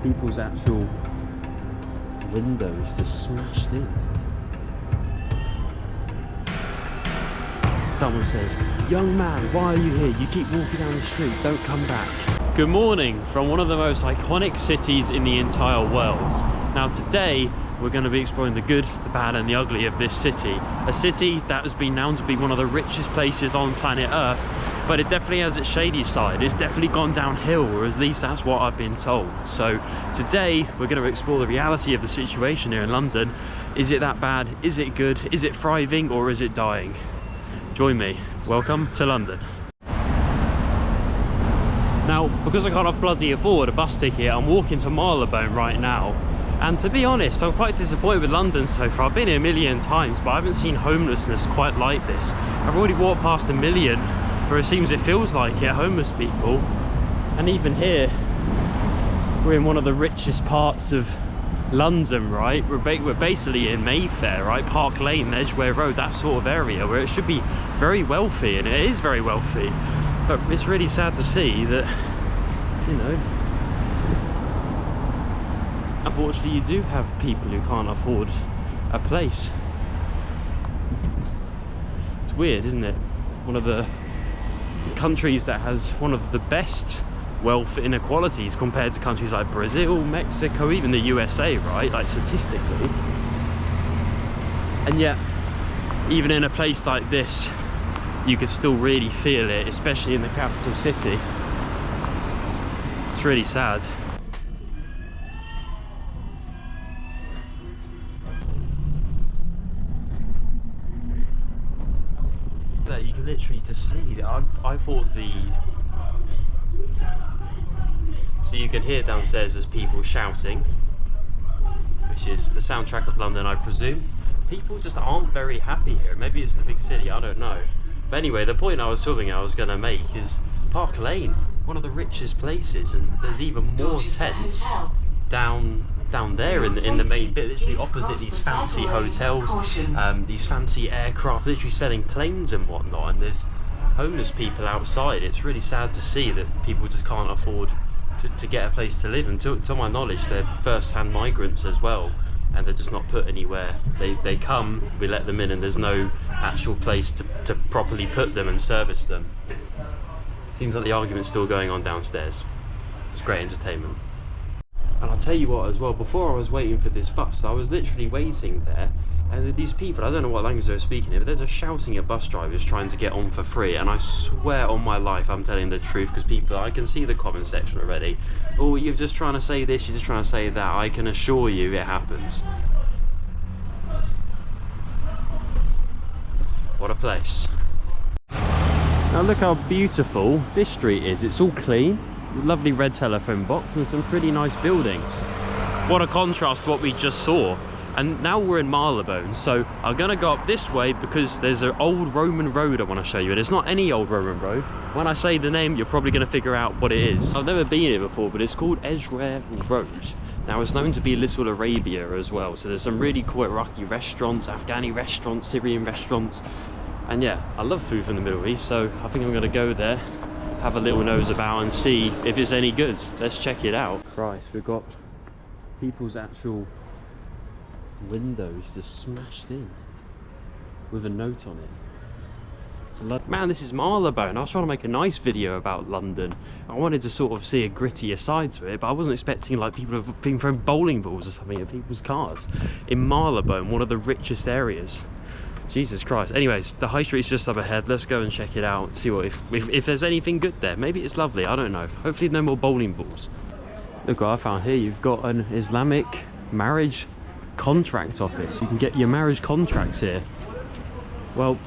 People's actual windows just smashed in. Someone says, "Young man, why are you here? You keep walking down the street, don't come back." Good morning from one of the most iconic cities in the entire world. Now today, we're going to be exploring the good, the bad and the ugly of this city. A city that has been known to be one of the richest places on planet Earth, but it definitely has its shady side. It's definitely gone downhill, or at least that's what I've been told. So today, we're going to explore the reality of the situation here in London. Is it that bad? Is it good? Is it thriving or is it dying? Join me. Welcome to London. Now, because I can't bloody afford a bus ticket, I'm walking to Marylebone right now. And to be honest, I'm quite disappointed with London so far. I've been here a million times, but I haven't seen homelessness quite like this. I've already walked past a million, where it feels like it, homeless people. And even here, we're in one of the richest parts of London, right? We're basically in Mayfair, right? Park Lane, Edgware Road, that sort of area where it should be very wealthy, and it is very wealthy. But it's really sad to see that, you know, unfortunately you do have people who can't afford a place. It's weird, isn't it? One of the countries that has one of the best wealth inequalities compared to countries like Brazil, Mexico, even the USA, right? Like statistically. And yet, even in a place like this, you could still really feel it, especially in the capital city. It's really sad. You can literally just see that. I thought so you can hear downstairs there's people shouting, which is the soundtrack of London, I presume. People just aren't very happy here. Maybe it's the big city, I don't know. But anyway, the point I was going to make is Park Lane, one of the richest places, and there's even more tents down there in the main bit, literally opposite these fancy hotels, these fancy aircraft, literally selling planes and whatnot, and there's homeless people outside. It's really sad to see that people just can't afford to get a place to live, and to my knowledge they're first-hand migrants as well, and they're just not put anywhere. They come, we let them in, and there's no actual place to properly put them and service them. Seems like the argument's still going on downstairs. It's great entertainment. And I'll tell you what as well, before I was waiting for this bus, I was literally waiting there, and these people, I don't know what language they were speaking here, but they're just shouting at bus drivers trying to get on for free. And I swear on my life I'm telling the truth, because people, I can see the comment section already. Oh, you're just trying to say this, you're just trying to say that. I can assure you it happens. What a place. Now look how beautiful this street is. It's all clean. Lovely red telephone box and some pretty nice buildings. What a contrast to what we just saw. And now we're in Marylebone, so I'm gonna go up this way because there's an old Roman road I want to show you, and it's not any old Roman road. When I say the name, you're probably gonna figure out what it is. I've never been here before, but it's called Edgware Road. Now it's known to be Little Arabia as well, so there's some really cool Iraqi restaurants, Afghani restaurants, Syrian restaurants, and yeah, I love food from the Middle East, so I think I'm gonna go there, have a little nose about and see if it's any good. Let's check it out. Christ, we've got people's actual windows just smashed in with a note on it. Man, this is Marylebone. I was trying to make a nice video about London. I wanted to sort of see a grittier side to it, but I wasn't expecting like people have been throwing bowling balls or something at people's cars in Marylebone, one of the richest areas. Jesus Christ. Anyways, the high street's just up ahead. Let's go and check it out, see what if there's anything good there. Maybe it's lovely, I don't know. Hopefully no more bowling balls. Look what I found here. You've got an Islamic marriage contract office. You can get your marriage contracts here. Well,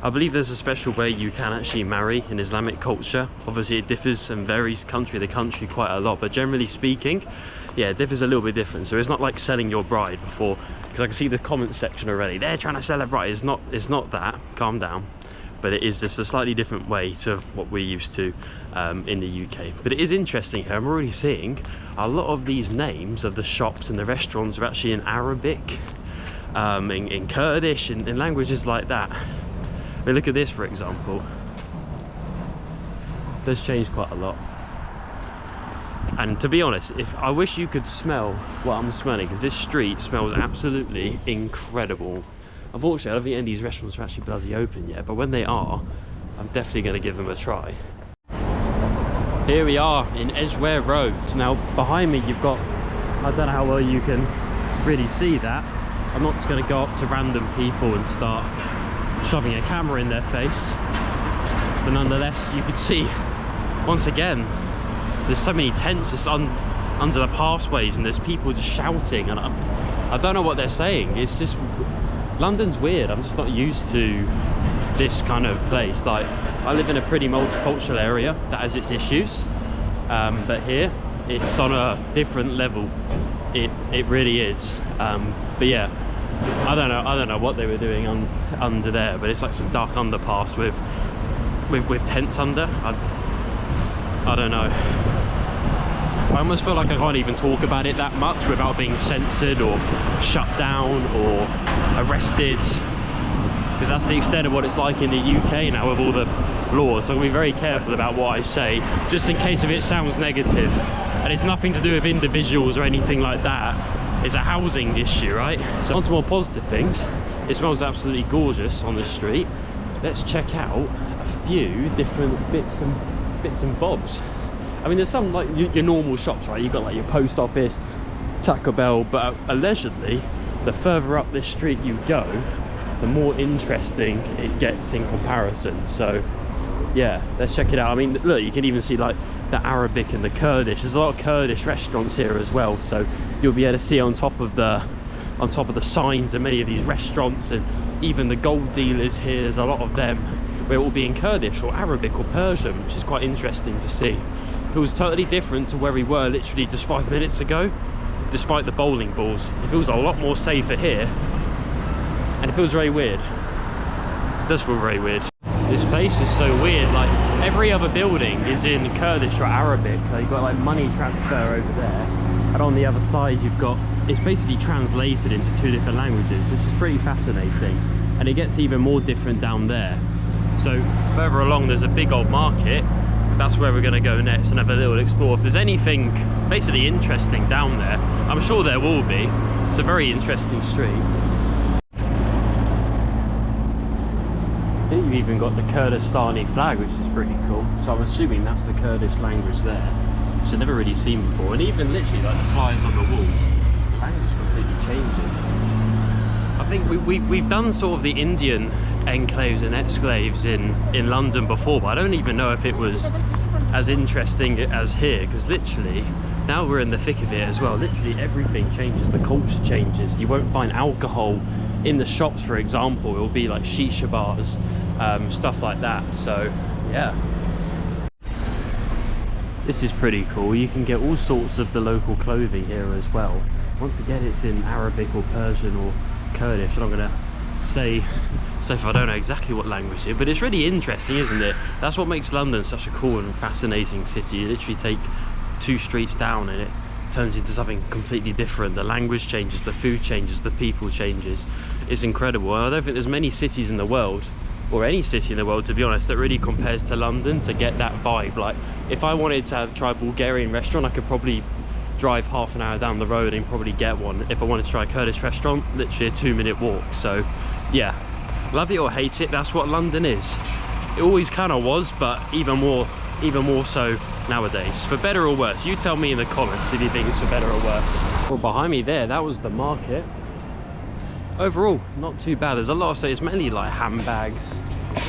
I believe there's a special way you can actually marry in Islamic culture. Obviously it differs and varies country to country quite a lot, but generally speaking, yeah, it differs a little bit different. So it's not like selling your bride before, because I can see the comment section already. They're trying to sell a bride. It's not that. Calm down. But it is just a slightly different way to what we're used to in the UK. But it is interesting here. I'm already seeing a lot of these names of the shops and the restaurants are actually in Arabic, in Kurdish, in languages like that. I mean, look at this, for example. It does change quite a lot. And to be honest, I wish you could smell what I'm smelling, because this street smells absolutely incredible. Unfortunately, I don't think any of these restaurants are actually bloody open yet, but when they are, I'm definitely going to give them a try. Here we are in Edgware Road. Now behind me you've got, I don't know how well you can really see that. I'm not just going to go up to random people and start shoving a camera in their face, but nonetheless you can see once again there's so many tents just under the pathways, and there's people just shouting, and I don't know what they're saying. It's just, London's weird. I'm just not used to this kind of place. Like, I live in a pretty multicultural area that has its issues, but here it's on a different level. It really is. But yeah, I don't know what they were doing under there, but it's like some dark underpass with tents under. I don't know. I almost feel like I can't even talk about it that much without being censored or shut down or arrested, because that's the extent of what it's like in the UK now with all the laws. So I'm going to be very careful about what I say, just in case if it sounds negative. And it's nothing to do with individuals or anything like that. It's a housing issue, right? So on to more positive things. It smells absolutely gorgeous on the street. Let's check out a few different bits and bobs. I mean, there's some like your normal shops, right? You've got like your post office, Taco Bell, but allegedly the further up this street you go, the more interesting it gets in comparison. So yeah, let's check it out. I mean, look, you can even see like the Arabic and the Kurdish. There's a lot of Kurdish restaurants here as well, so you'll be able to see on top of the signs of many of these restaurants, and even the gold dealers here, there's a lot of them where it will be in Kurdish or Arabic or Persian, which is quite interesting to see. It was totally different to where we were literally just 5 minutes ago. Despite the bowling balls, it feels a lot more safer here, and it feels very weird. It does feel very weird. This place is so weird. Like, every other building is in Kurdish or Arabic. Like, you've got like money transfer over there, and on the other side you've got, it's basically translated into 2 different languages, which is pretty fascinating. And it gets even more different down there. So further along there's a big old market. That's where we're going to go next and have a little explore. If there's anything basically interesting down there, I'm sure there will be. It's a very interesting street. Here you've even got the Kurdistani flag, which is pretty cool. So I'm assuming that's the Kurdish language there, which I've never really seen before. And even literally like the flyers on the walls, the language completely changes. I think we've done sort of the Indian enclaves and exclaves in London before, but I don't even know if it was as interesting as here, because literally now we're in the thick of it as well. Literally everything changes, the culture changes. You won't find alcohol in the shops, for example. It will be like shisha bars, stuff like that. So yeah, this is pretty cool. You can get all sorts of the local clothing here as well. Once again, it's in Arabic or Persian or Kurdish, and I'm gonna say if I don't know exactly what language it is, but it's really interesting, isn't it? That's what makes London such a cool and fascinating city. You literally take 2 streets down and it turns into something completely different. The language changes, the food changes, the people changes. It's incredible. And I don't think there's many cities in the world, or any city in the world to be honest, that really compares to London to get that vibe. Like, if I wanted to try a Bulgarian restaurant, I could probably drive half an hour down the road and probably get one. If I wanted to try a Kurdish restaurant, literally a 2-minute walk. So yeah, love it or hate it, that's what London is. It always kind of was, but even more so nowadays. For better or worse, you tell me in the comments if you think it's for better or worse. Well, behind me there, that was the market. Overall, not too bad. There's a lot of, so it's mainly like handbags,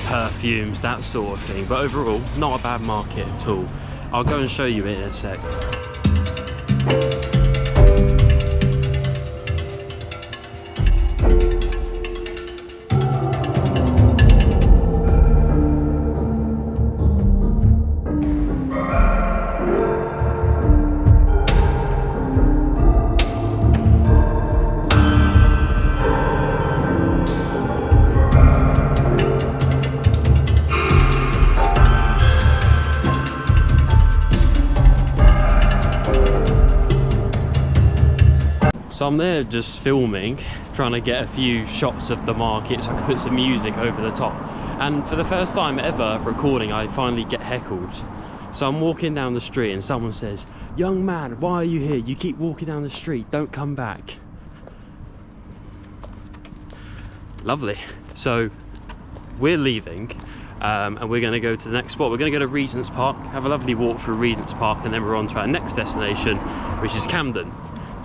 perfumes, that sort of thing, but overall not a bad market at all. I'll go and show you it in a sec. So I'm there just filming, trying to get a few shots of the market so I can put some music over the top. And for the first time ever recording, I finally get heckled. So I'm walking down the street and someone says, "Young man, why are you here? You keep walking down the street, don't come back." Lovely. So we're leaving and we're going to go to the next spot. We're going to go to Regent's Park, have a lovely walk through Regent's Park, and then we're on to our next destination, which is Camden.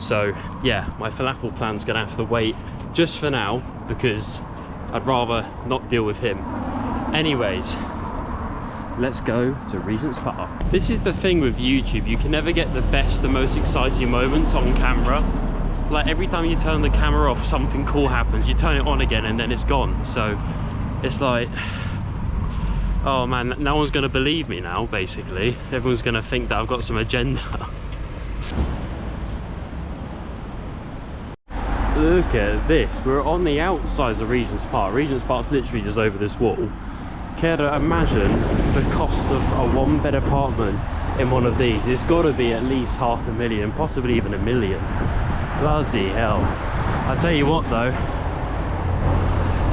So yeah, my falafel plan's going to have to wait just for now because I'd rather not deal with him. Anyways, let's go to Regent's Park. This is the thing with YouTube, you can never get the best, the most exciting moments on camera. Like every time you turn the camera off, something cool happens. You turn it on again and then it's gone. So it's like, oh man, no one's gonna believe me now, basically. Everyone's gonna think that I've got some agenda. Look at this, we're on the outside of Regent's Park. Regent's Park's literally just over this wall. Care to imagine the cost of a one-bed apartment in one of these? It's got to be at least $500,000, possibly even $1 million. Bloody hell. I'll tell you what though,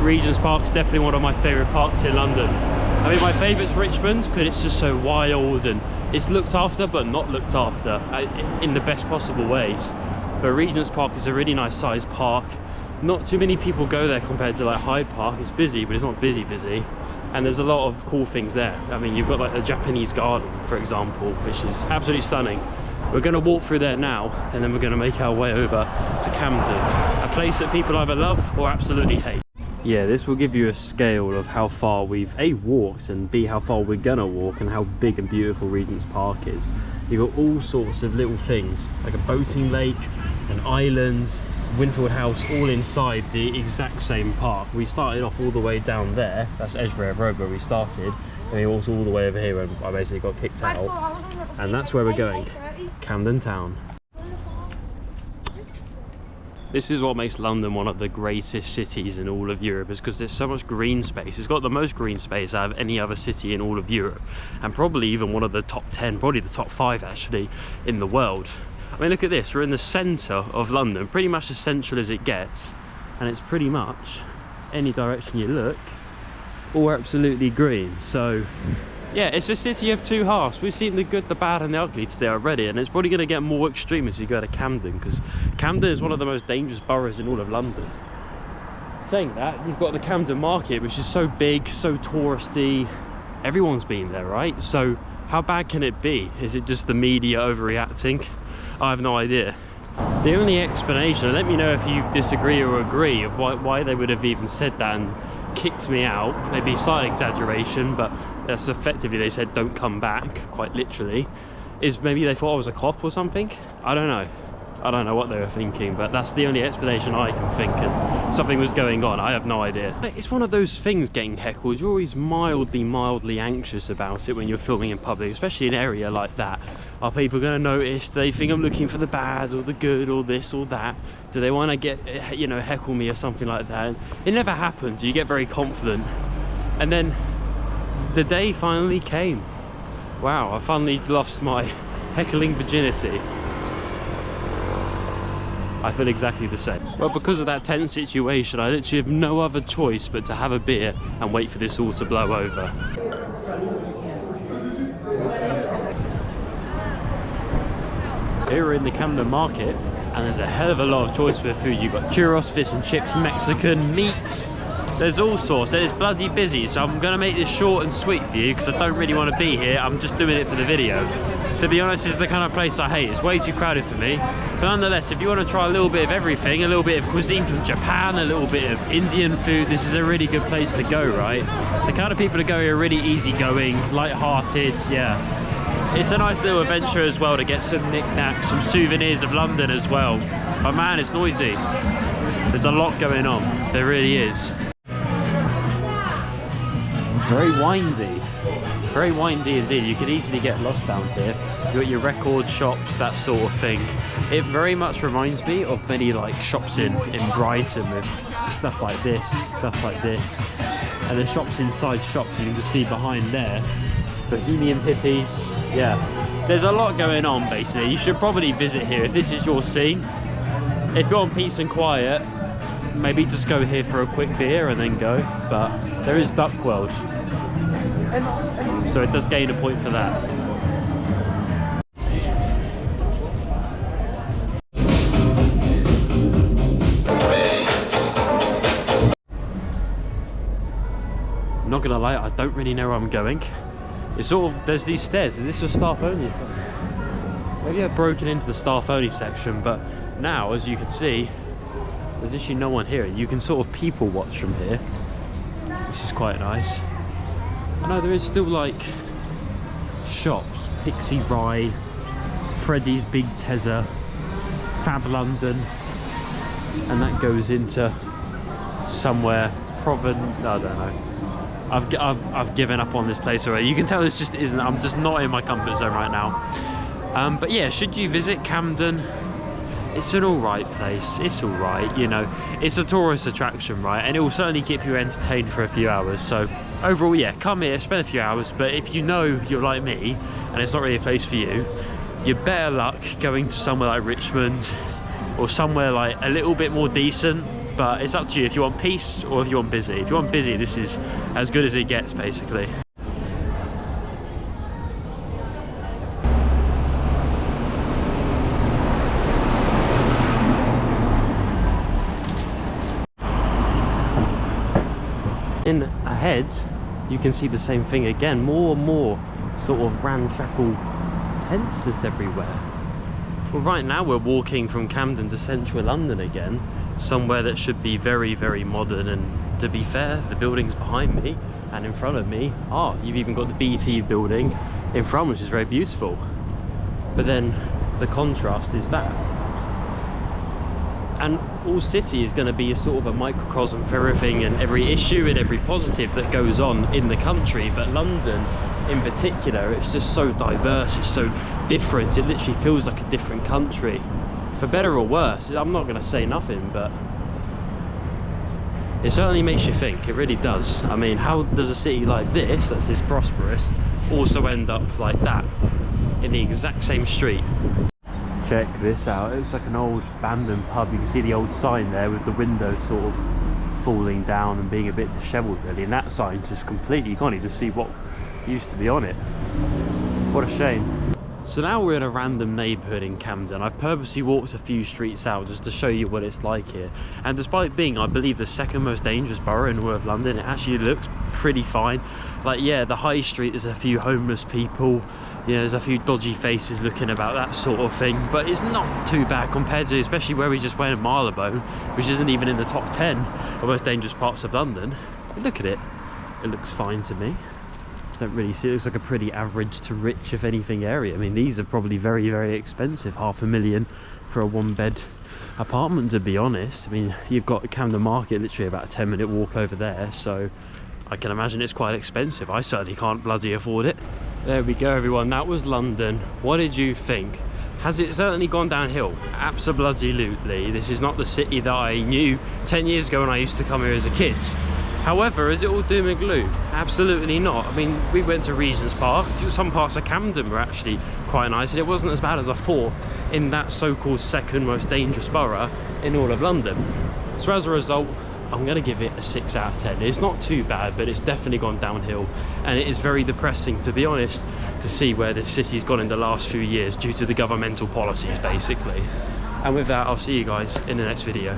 Regent's Park's definitely one of my favourite parks in London. I mean, my favourite's Richmond because it's just so wild and it's looked after but not looked after in the best possible ways. But Regent's Park is a really nice sized park. Not too many people go there compared to like Hyde Park. It's busy, but it's not busy. And there's a lot of cool things there. I mean, you've got like a Japanese garden, for example, which is absolutely stunning. We're going to walk through there now, and then we're going to make our way over to Camden, a place that people either love or absolutely hate. Yeah, this will give you a scale of how far we've A, walked, and B, how far we're going to walk, and how big and beautiful Regent's Park is. You've got all sorts of little things, like a boating lake, an island, Winfield House, all inside the exact same park. We started off all the way down there, that's Edgware Road where we started, and we walked all the way over here when I basically got kicked out. And that's where we're going, Camden Town. This is what makes London one of the greatest cities in all of Europe, is because there's so much green space. It's got the most green space out of any other city in all of Europe, and probably even one of the top 10, probably the top 5 actually, in the world. I mean, look at this, we're in the centre of London, pretty much as central as it gets, and it's pretty much, any direction you look, all absolutely green. So yeah, it's a city of two halves. We've seen the good, the bad and the ugly today already, and it's probably going to get more extreme as you go to Camden, because Camden is one of the most dangerous boroughs in all of London. Saying that, you've got the Camden Market, which is so big, so touristy, everyone's been there, right? So how bad can it be? Is it just the media overreacting? I have no idea. The only explanation, let me know if you disagree or agree, of why they would have even said that and kicked me out, maybe slight exaggeration, but that's effectively they said don't come back, quite literally, is maybe they thought I was a cop or something. I don't know what they were thinking, but that's the only explanation I can think, and something was going on. I have no idea. It's one of those things, getting heckled, you're always mildly anxious about it when you're filming in public, especially in an area like that. Are people going to notice? Do they think I'm looking for the bad or the good or this or that? Do they want to get, you know, heckle me or something like that? It never happens. You get very confident, and then the day finally came. Wow, I finally lost my heckling virginity. I feel exactly the same. Well, because of that tense situation, I literally have no other choice but to have a beer and wait for this all to blow over. Here we're in the Camden Market, and there's a hell of a lot of choice for food. You've got churros, fish and chips, Mexican, meat. There's all sorts, and it's bloody busy, so I'm gonna make this short and sweet for you because I don't really want to be here. I'm just doing it for the video. To be honest, it's the kind of place I hate. It's way too crowded for me. But nonetheless, if you want to try a little bit of everything, a little bit of cuisine from Japan, a little bit of Indian food, this is a really good place to go, right? The kind of people that go here are really easygoing, light-hearted, yeah. It's a nice little adventure as well to get some knickknacks, some souvenirs of London as well. But man, it's noisy. There's a lot going on. There really is. Very windy. Very windy indeed. You could easily get lost down here. You've got your record shops, that sort of thing. It very much reminds me of many like shops in Brighton with stuff like this, and the shops inside shops you can just see behind there. Bohemian hippies, yeah. There's a lot going on basically. You should probably visit here if this is your scene. If you're on peace and quiet, maybe just go here for a quick beer and then go. But there is Duck World, so it does gain a point for that. not gonna lie, I don't really know where I'm going. It's sort of, there's these stairs. Is this a staff only? Maybe I've broken into the staff only section, but now, as you can see, there's actually no one here. You can sort of people watch from here, which is quite nice. I know there is still like shops, Pixie Rye, Freddy's Big Tezza, Fab London, and that goes into somewhere, Proven, I don't know. I've given up on this place already. You can tell this just isn't, I'm just not in my comfort zone right now. But yeah, should you visit Camden? It's an alright place, it's alright, you know. It's a tourist attraction, right? And it will certainly keep you entertained for a few hours. So overall, yeah, come here, spend a few hours. But if you know you're like me, and it's not really a place for you, you're better luck going to somewhere like Richmond, or somewhere like a little bit more decent. But it's up to you if you want peace or if you want busy. If you want busy, this is as good as it gets, basically. In ahead, you can see the same thing again. More and more sort of ramshackle tents just everywhere. Well, right now we're walking from Camden to central London again, somewhere that should be very, very modern. And to be fair, the buildings behind me and in front of me are, you've even got the BT building in front, which is very beautiful. But then the contrast is that. And all city is going to be a sort of a microcosm for everything and every issue and every positive that goes on in the country. But London in particular, it's just so diverse, it's so different. It literally feels like a different country, for better or worse. I'm not going to say nothing, but it certainly makes you think. It really does. I mean, how does a city like this, that's this prosperous, also end up like that in the exact same street? Check this out. It's like an old abandoned pub. You can see the old sign there with the windows sort of falling down and being a bit dishevelled, really. And that sign's just completely, you can't even see what used to be on it. What a shame. So now we're in a random neighbourhood in Camden. I've purposely walked a few streets out just to show you what it's like here. And despite being, I believe, the second most dangerous borough in all of London, it actually looks pretty fine. Like, yeah, the high street, there's a few homeless people. You know, there's a few dodgy faces looking about, that sort of thing, but it's not too bad compared to, especially where we just went in Marylebone, which isn't even in the top 10 of most dangerous parts of London. But look at it. It looks fine to me. Don't really see, it looks like a pretty average to rich, if anything, area. I mean, these are probably very, very expensive. $500,000 for a one-bed apartment, to be honest. I mean, you've got Camden Market literally about a 10-minute walk over there, so I can imagine it's quite expensive. I certainly can't bloody afford it. There we go, everyone. That was London. What did you think? Has it certainly gone downhill? Absolutely. This is not the city that I knew 10 years ago when I used to come here as a kid. However, is it all doom and gloom? Absolutely not. I mean, we went to Regents Park. Some parts of Camden were actually quite nice, and it wasn't as bad as I thought in that so-called second most dangerous borough in all of London. So as a result, I'm going to give it a 6 out of 10. It's not too bad, but it's definitely gone downhill. And it is very depressing, to be honest, to see where this city's gone in the last few years due to the governmental policies, basically. And with that, I'll see you guys in the next video.